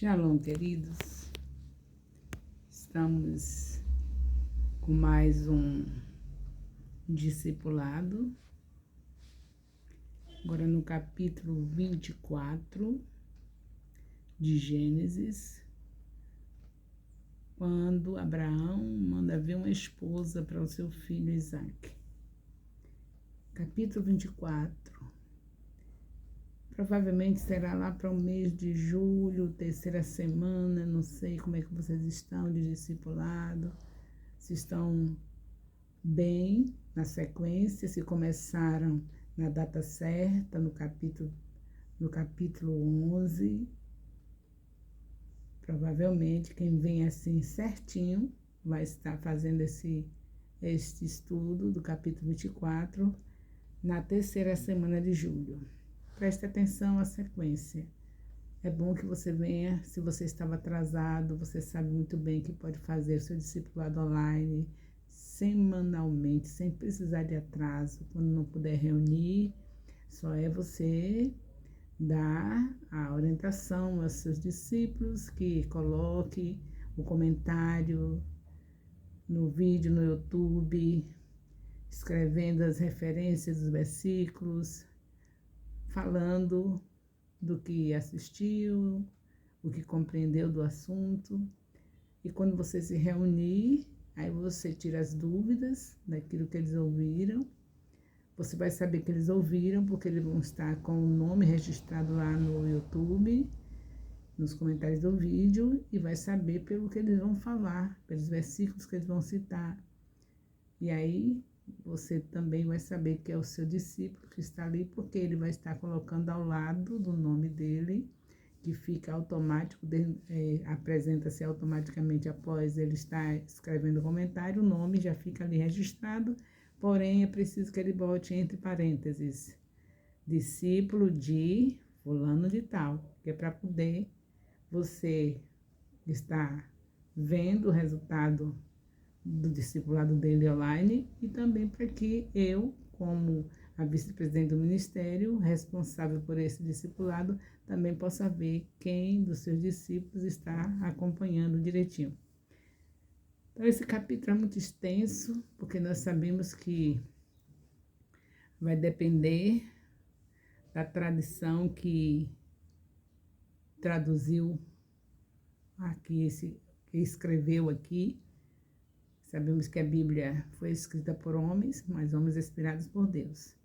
Shalom, queridos. Estamos com mais um discipulado. Agora no capítulo 24 de Gênesis, quando Abraão manda ver uma esposa para o seu filho Isaque. Capítulo 24. Provavelmente será lá para o mês de julho, terceira semana, não sei como é que vocês estão de discipulado, se estão bem na sequência, se começaram na data certa, no capítulo 11. Provavelmente quem vem assim certinho vai estar fazendo este estudo do capítulo 24 na terceira semana de julho. Preste atenção à sequência. É bom que você venha, se você estava atrasado, você sabe muito bem que pode fazer o seu discipulado online semanalmente, sem precisar de atraso. Quando não puder reunir, só é você dar a orientação aos seus discípulos, que coloque o comentário no vídeo no YouTube, escrevendo as referências dos versículos, falando do que assistiu, o que compreendeu do assunto. E quando você se reunir, aí você tira as dúvidas daquilo que eles ouviram. Você vai saber que eles ouviram, porque eles vão estar com o nome registrado lá no YouTube, nos comentários do vídeo, e vai saber pelo que eles vão falar, pelos versículos que eles vão citar. E aí você também vai saber que é o seu discípulo que está ali, porque ele vai estar colocando ao lado do nome dele, que fica automático, apresenta-se automaticamente após ele estar escrevendo o comentário, o nome já fica ali registrado, porém é preciso que ele bote entre parênteses, discípulo de fulano de tal, que é para poder você estar vendo o resultado do discipulado dele online, e também para que eu, como a vice-presidente do ministério, responsável por esse discipulado, também possa ver quem dos seus discípulos está acompanhando direitinho. Então, esse capítulo é muito extenso, porque nós sabemos que vai depender da tradição que traduziu aqui, que escreveu aqui. Sabemos que a Bíblia foi escrita por homens, mas homens inspirados por Deus.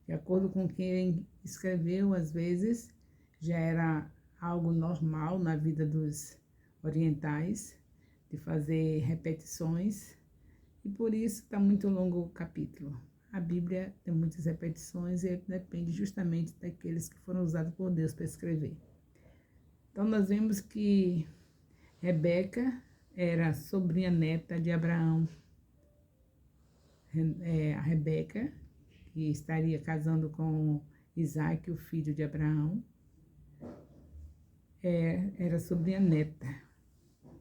De acordo com quem escreveu, às vezes, já era algo normal na vida dos orientais, de fazer repetições, e por isso está muito longo o capítulo. A Bíblia tem muitas repetições e depende justamente daqueles que foram usados por Deus para escrever. Então, nós vemos que Rebeca era sobrinha neta de Abraão. A Rebeca, que estaria casando com Isaque, o filho de Abraão, era sobrinha neta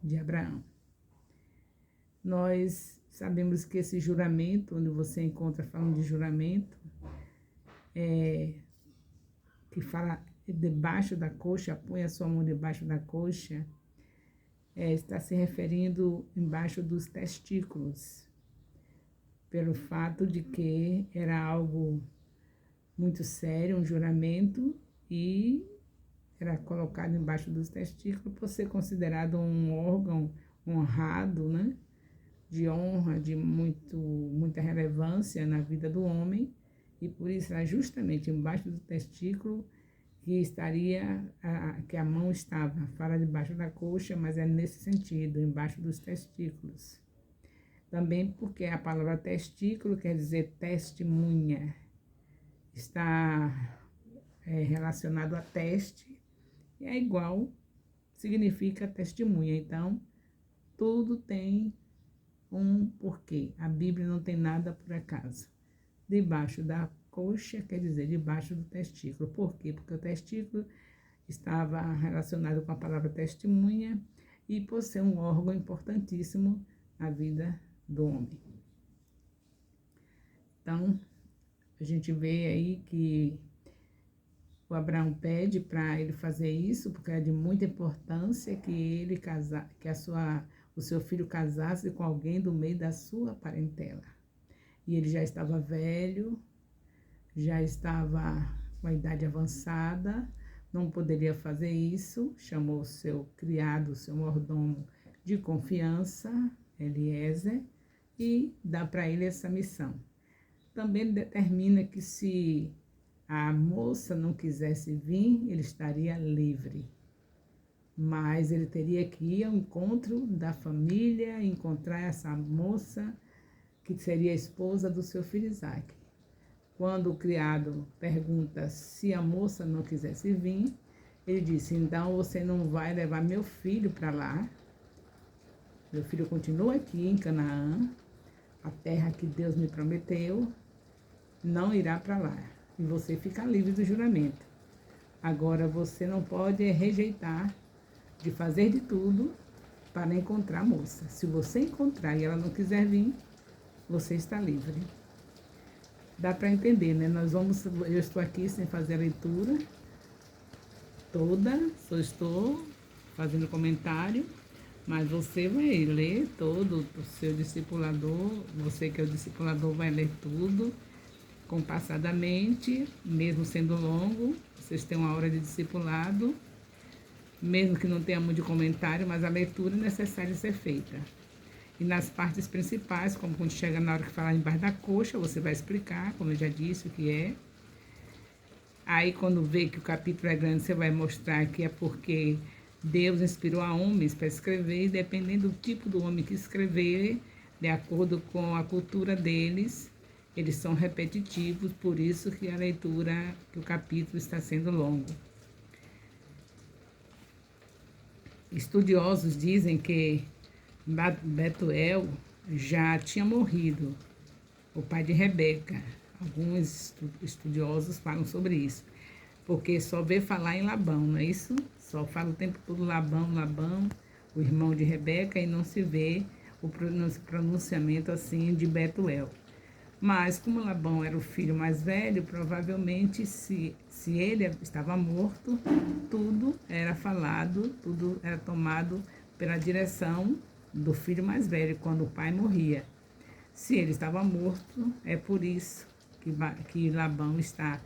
de Abraão. Nós sabemos que esse juramento, onde você encontra falando de juramento, que fala debaixo da coxa, põe a sua mão debaixo da coxa, está se referindo embaixo dos testículos, pelo fato de que era algo muito sério, um juramento, e era colocado embaixo dos testículos por ser considerado um órgão honrado, né? De honra, de muita relevância na vida do homem, e por isso era justamente embaixo do testículo que que a mão estava. Fala debaixo da coxa, mas é nesse sentido, embaixo dos testículos. Também porque a palavra testículo quer dizer testemunha, está relacionado a teste, e é igual, significa testemunha. Então, tudo tem um porquê. A Bíblia não tem nada por acaso. Debaixo da coxa quer dizer debaixo do testículo. Por quê? Porque o testículo estava relacionado com a palavra testemunha, e por ser um órgão importantíssimo na vida do homem. Então, a gente vê aí que O Abraão pede para ele fazer isso, porque é de muita importância que ele o seu filho casasse com alguém do meio da sua parentela. E ele já estava velho, já estava com a idade avançada, não poderia fazer isso, chamou o seu criado, o seu mordomo de confiança, Eliezer, e dá para ele essa missão. Também determina que se a moça não quisesse vir, ele estaria livre. Mas ele teria que ir ao encontro da família, encontrar essa moça que seria a esposa do seu filho Isaac. Quando o criado pergunta se a moça não quisesse vir, ele disse: então você não vai levar meu filho para lá. Meu filho continua aqui em Canaã, a terra que Deus me prometeu, não irá para lá. E você fica livre do juramento. Agora você não pode rejeitar de fazer de tudo para encontrar a moça. Se você encontrar e ela não quiser vir, você está livre. Dá para entender, né? Eu estou aqui sem fazer a leitura toda, só estou fazendo comentário, mas você vai ler todo, o seu discipulador, você que é o discipulador vai ler tudo compassadamente, mesmo sendo longo, vocês têm uma hora de discipulado, mesmo que não tenha muito comentário, mas a leitura é necessária ser feita. E nas partes principais, como quando chega na hora que falar embaixo da coxa, você vai explicar, como eu já disse, o que é. Aí, quando vê que o capítulo é grande, você vai mostrar que é porque Deus inspirou a homens para escrever, e dependendo do tipo do homem que escrever, de acordo com a cultura deles, eles são repetitivos, por isso que a leitura, que o capítulo está sendo longo. Estudiosos dizem que Betuel já tinha morrido, o pai de Rebeca. Alguns estudiosos falam sobre isso, porque só vê falar em Labão, não é isso? Só fala o tempo todo Labão, o irmão de Rebeca, e não se vê o pronunciamento assim de Betuel. Mas como Labão era o filho mais velho, provavelmente se ele estava morto, tudo era falado, tudo era tomado pela direção do filho mais velho, quando o pai morria. Se ele estava morto, é por isso que Labão está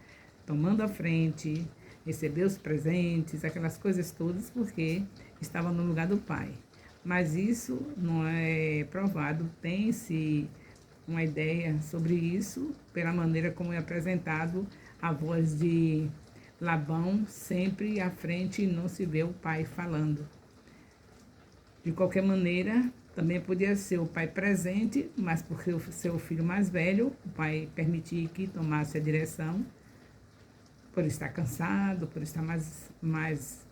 tomando a frente, recebeu os presentes, aquelas coisas todas, porque estava no lugar do pai. Mas isso não é provado, tem-se uma ideia sobre isso, pela maneira como é apresentado a voz de Labão sempre à frente e não se vê o pai falando. De qualquer maneira, também podia ser o pai presente, mas porque o seu filho mais velho, o pai permitia que tomasse a direção, por estar cansado, por estar mais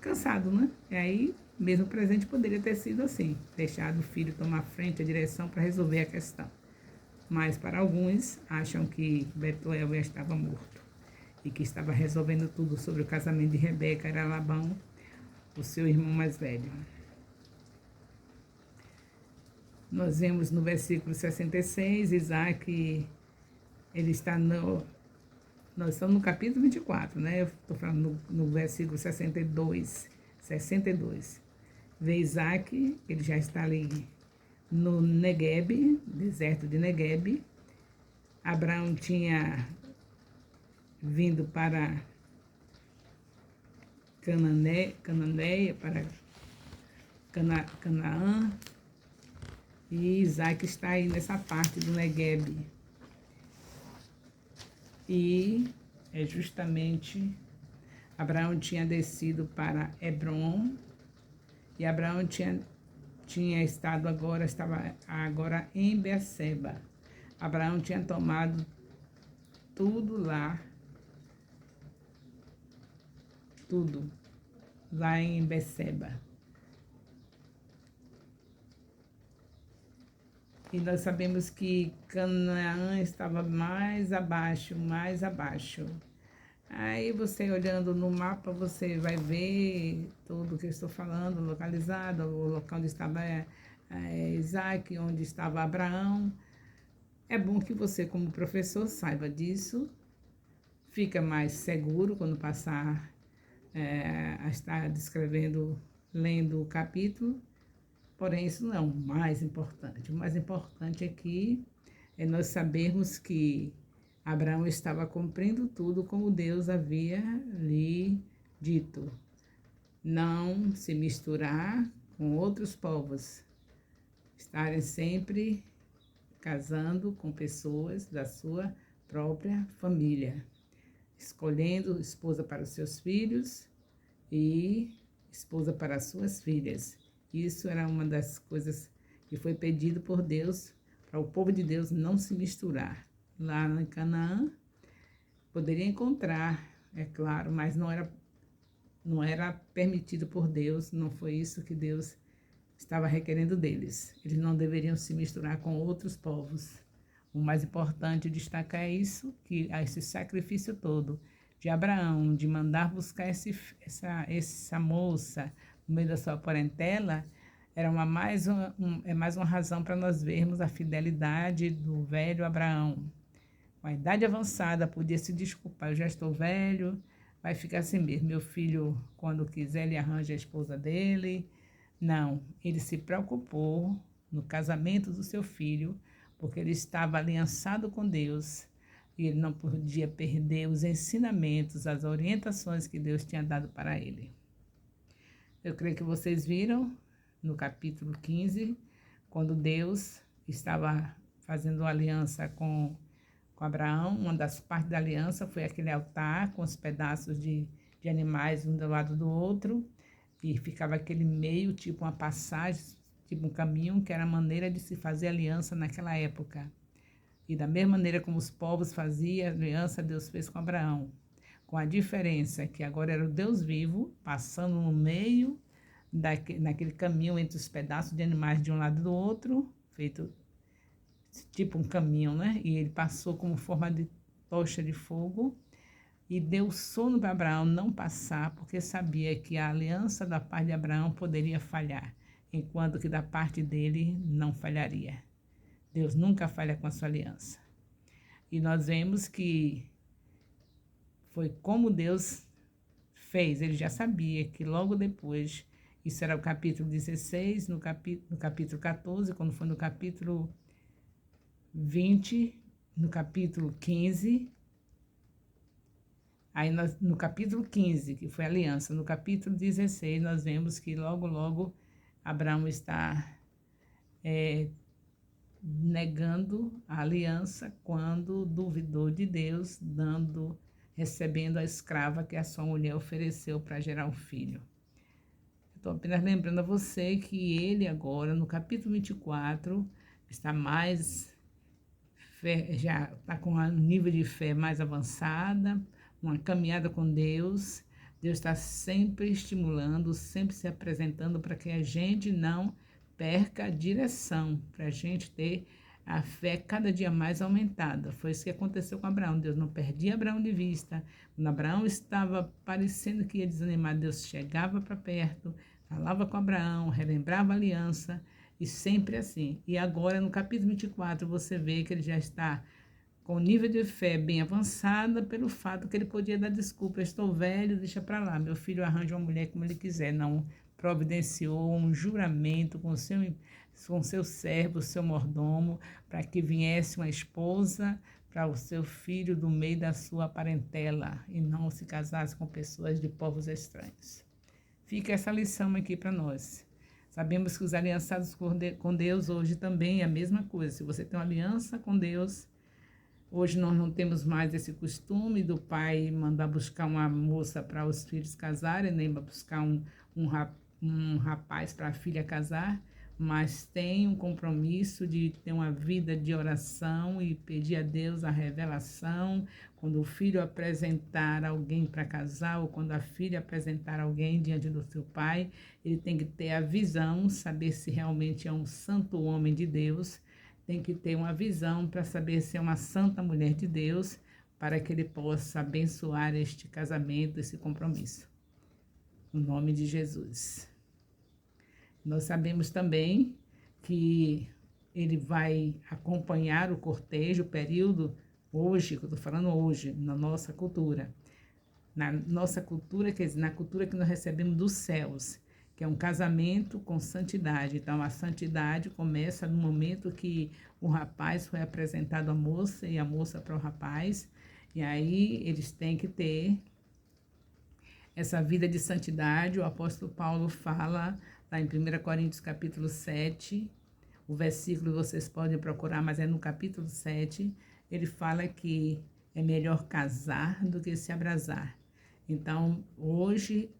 cansado, né? E aí, mesmo presente, poderia ter sido assim, deixado o filho tomar frente, a direção para resolver a questão. Mas para alguns, acham que Betuel já estava morto e que estava resolvendo tudo sobre o casamento de Rebeca, era Labão, o seu irmão mais velho. Nós vemos no versículo 66, Isaac, ele está nós estamos no capítulo 24, né? Eu estou falando no versículo 62. Vê Isaac, ele já está ali no Neguebe, deserto de Neguebe. Abraão tinha vindo para Cananeia, para Canaã, e Isaac está aí nessa parte do Neguebe. E é justamente, Abraão tinha descido para Hebrom, e Abraão tinha estado estava agora em Beerseba. Abraão tinha tomado tudo lá em Beerseba. E nós sabemos que Canaã estava mais abaixo. Aí você olhando no mapa, você vai ver tudo que eu estou falando, localizado, o local onde estava Isaac, onde estava Abraão. É bom que você, como professor, saiba disso, fica mais seguro quando passar a estar descrevendo, lendo o capítulo, porém isso não é o mais importante. O mais importante aqui é nós sabermos que Abraão estava cumprindo tudo como Deus havia lhe dito. Não se misturar com outros povos, estarem sempre casando com pessoas da sua própria família, escolhendo esposa para os seus filhos e esposa para as suas filhas. Isso era uma das coisas que foi pedido por Deus para o povo de Deus não se misturar. Lá em Canaã, poderia encontrar, é claro, mas não era permitido por Deus, não foi isso que Deus estava requerendo deles. Eles não deveriam se misturar com outros povos. O mais importante destacar é isso, que esse sacrifício todo de Abraão, de mandar buscar essa moça no meio da sua parentela, era mais uma razão para nós vermos a fidelidade do velho Abraão. Com a idade avançada, podia se desculpar, eu já estou velho, vai ficar assim mesmo. Meu filho, quando quiser, ele arranja a esposa dele. Não, ele se preocupou no casamento do seu filho, porque ele estava aliançado com Deus e ele não podia perder os ensinamentos, as orientações que Deus tinha dado para ele. Eu creio que vocês viram no capítulo 15, quando Deus estava fazendo aliança com Abraão. Uma das partes da aliança foi aquele altar com os pedaços de animais um do lado do outro, e ficava aquele meio, tipo uma passagem, tipo um caminho, que era a maneira de se fazer aliança naquela época. E da mesma maneira como os povos faziam aliança, Deus fez com Abraão, com a diferença que agora era o Deus vivo, passando no meio naquele caminho entre os pedaços de animais de um lado e do outro, feito tipo um caminho, né? E ele passou como forma de tocha de fogo e deu sono para Abraão não passar, porque sabia que a aliança da parte de Abraão poderia falhar, enquanto que da parte dele não falharia. Deus nunca falha com a sua aliança. E nós vemos que foi como Deus fez. Ele já sabia que logo depois, isso era o capítulo 16, no capítulo 14, quando foi no capítulo 20, no capítulo 15, aí no capítulo 15, que foi a aliança, no capítulo 16, nós vemos que logo Abraão está negando a aliança quando duvidou de Deus, recebendo a escrava que a sua mulher ofereceu para gerar um filho. Estou apenas lembrando a você que ele agora, no capítulo 24, está já está com um nível de fé mais avançada, uma caminhada com Deus. Deus está sempre estimulando, sempre se apresentando para que a gente não perca a direção, para a gente ter a fé cada dia mais aumentada. Foi isso que aconteceu com Abraão. Deus não perdia Abraão de vista. Quando Abraão estava parecendo que ia desanimar, Deus chegava para perto, falava com Abraão, relembrava a aliança, e sempre assim. E agora, no capítulo 24, você vê que ele já está com o nível de fé bem avançada, pelo fato que ele podia dar desculpa. Eu estou velho, deixa para lá. Meu filho arranja uma mulher como ele quiser. Não providenciou um juramento com seu servo, seu mordomo, para que viesse uma esposa para o seu filho do meio da sua parentela e não se casasse com pessoas de povos estranhos. Fica essa lição aqui para nós. Sabemos que os aliançados com Deus hoje também é a mesma coisa. Se você tem uma aliança com Deus, hoje nós não temos mais esse costume do pai mandar buscar uma moça para os filhos casarem, nem buscar um rapaz para a filha casar, mas tem um compromisso de ter uma vida de oração e pedir a Deus a revelação. Quando o filho apresentar alguém para casar, ou quando a filha apresentar alguém diante do seu pai, ele tem que ter a visão, saber se realmente é um santo homem de Deus, tem que ter uma visão para saber se é uma santa mulher de Deus, para que ele possa abençoar este casamento, esse compromisso. No nome de Jesus. Nós sabemos também que ele vai acompanhar o cortejo, o período Hoje, que eu estou falando hoje, na nossa cultura. Na nossa cultura, quer dizer, na cultura que nós recebemos dos céus, que é um casamento com santidade. Então, a santidade começa no momento que o rapaz foi apresentado à moça e a moça para o rapaz, e aí eles têm que ter essa vida de santidade. O apóstolo Paulo fala lá em 1 Coríntios capítulo 7, o versículo vocês podem procurar, mas é no capítulo 7, ele fala que é melhor casar do que se abrasar. Então, hoje,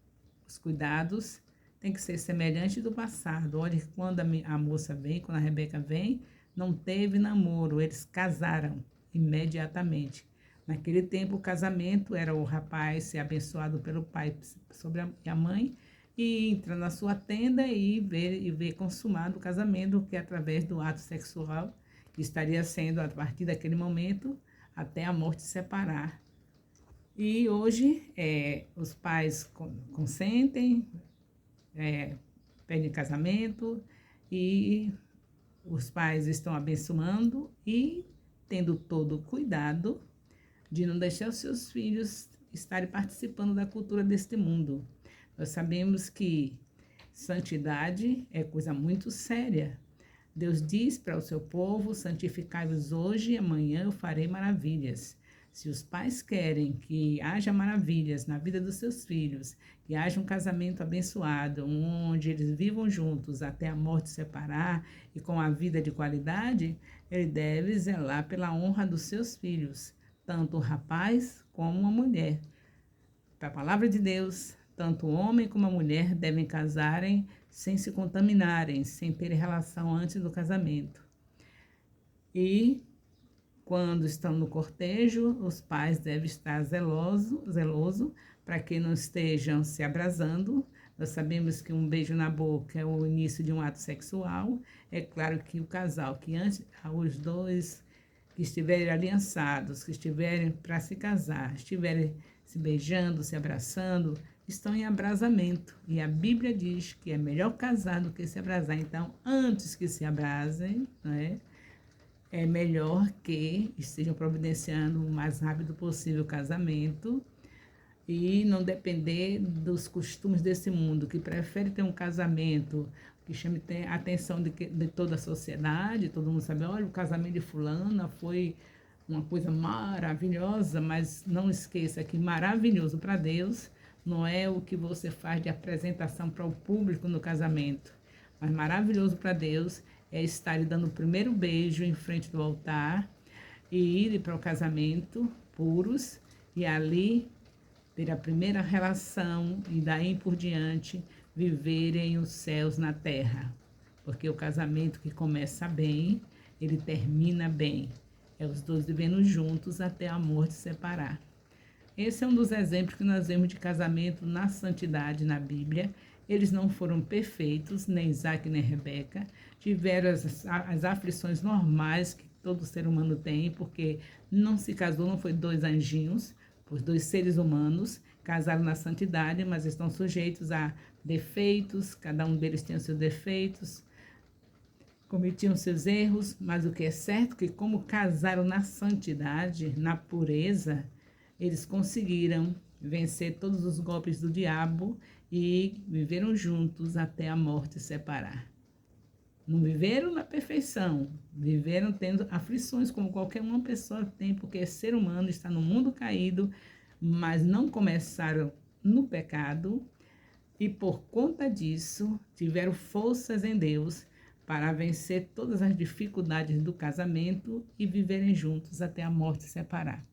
os cuidados têm que ser semelhantes do passado. Olha, quando a moça vem, quando a Rebeca vem, não teve namoro, eles casaram imediatamente. Naquele tempo, o casamento era o rapaz ser abençoado pelo pai sobre a mãe e entrar na sua tenda e ver consumado o casamento, que é através do ato sexual, que estaria sendo, a partir daquele momento, até a morte separar. E hoje, os pais consentem, pedem casamento e os pais estão abençoando e tendo todo o cuidado de não deixar os seus filhos estarem participando da cultura deste mundo. Nós sabemos que santidade é coisa muito séria. Deus diz para o seu povo: santificai-vos hoje e amanhã eu farei maravilhas. Se os pais querem que haja maravilhas na vida dos seus filhos, que haja um casamento abençoado, onde eles vivam juntos até a morte separar e com a vida de qualidade, ele deve zelar pela honra dos seus filhos, tanto o rapaz como a mulher. Para a palavra de Deus, tanto o homem como a mulher devem casarem sem se contaminarem, sem ter relação antes do casamento. E quando estão no cortejo, os pais devem estar zeloso para que não estejam se abrasando. Nós sabemos que um beijo na boca é o início de um ato sexual. É claro que o casal, que antes, os dois que estiverem aliançados, que estiverem para se casar, estiverem se beijando, se abraçando, estão em abrasamento. E a Bíblia diz que é melhor casar do que se abrasar. Então, antes que se abrasem, né, é melhor que estejam providenciando o mais rápido possível o casamento e não depender dos costumes desse mundo, que prefere ter um casamento que chame a atenção de toda a sociedade, todo mundo sabe, olha, o casamento de fulana foi uma coisa maravilhosa, mas não esqueça que maravilhoso para Deus não é o que você faz de apresentação para o público no casamento, mas maravilhoso para Deus é estar dando o primeiro beijo em frente do altar e ir para o casamento puros e ali ter a primeira relação e daí por diante viverem os céus na terra. Porque o casamento que começa bem, ele termina bem. É os dois vivendo juntos até a morte separar. Esse é um dos exemplos que nós vemos de casamento na santidade na Bíblia. Eles não foram perfeitos, nem Isaac nem Rebeca. Tiveram as aflições normais que todo ser humano tem, porque não se casou, não foi dois anjinhos, os dois seres humanos casaram na santidade, mas estão sujeitos a defeitos, cada um deles tem os seus defeitos, cometiam seus erros, mas o que é certo é que como casaram na santidade, na pureza, eles conseguiram vencer todos os golpes do diabo e viveram juntos até a morte separar. Não viveram na perfeição, viveram tendo aflições como qualquer uma pessoa tem, porque ser humano está no mundo caído, mas não começaram no pecado e por conta disso tiveram forças em Deus para vencer todas as dificuldades do casamento e viverem juntos até a morte separar.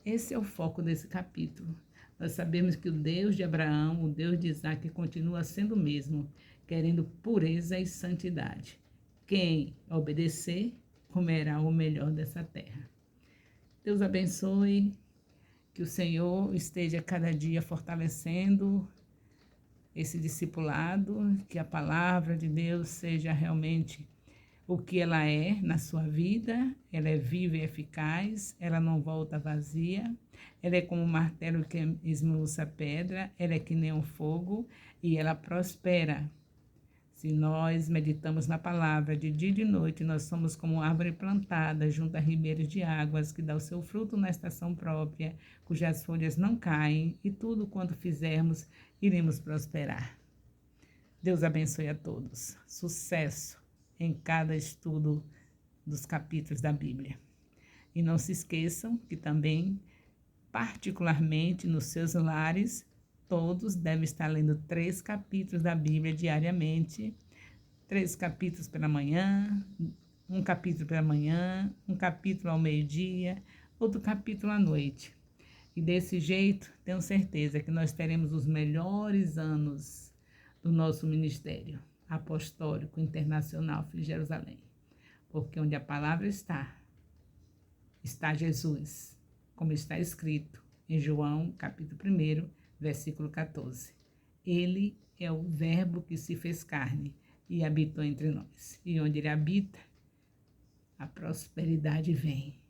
Esse é o foco desse capítulo. Nós sabemos que o Deus de Abraão, o Deus de Isaac, continua sendo o mesmo, querendo pureza e santidade. Quem obedecer, comerá o melhor dessa terra. Deus abençoe, que o Senhor esteja cada dia fortalecendo esse discipulado, que a palavra de Deus seja realmente o que ela é na sua vida. Ela é viva e eficaz, ela não volta vazia, ela é como um martelo que esmiuça a pedra, ela é que nem um fogo e ela prospera Se nós meditamos na palavra de dia e de noite, nós somos como árvore plantada junto a ribeiros de águas, que dá o seu fruto na estação própria, cujas folhas não caem, e tudo quanto fizermos, iremos prosperar. Deus abençoe a todos. Sucesso em cada estudo dos capítulos da Bíblia. E não se esqueçam que também, particularmente nos seus lares, todos devem estar lendo 3 capítulos da Bíblia diariamente. 3 capítulos pela manhã, um capítulo pela manhã, um capítulo ao meio-dia, outro capítulo à noite. E desse jeito, tenho certeza que nós teremos os melhores anos do nosso ministério apostólico internacional Filho de Jerusalém. Porque onde a palavra está Jesus, como está escrito em João, capítulo 1, versículo 14. Ele é o verbo que se fez carne e habitou entre nós. E onde ele habita, a prosperidade vem.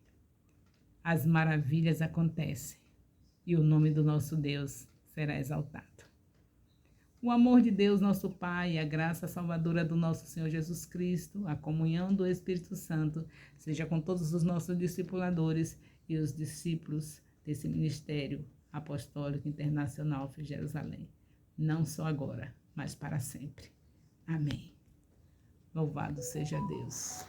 As maravilhas acontecem. E o nome do nosso Deus será exaltado. O amor de Deus, nosso Pai, a graça salvadora do nosso Senhor Jesus Cristo, a comunhão do Espírito Santo, seja com todos os nossos discipuladores e os discípulos desse ministério apostólico internacional de Jerusalém, não só agora, mas para sempre. Amém. Louvado seja Deus.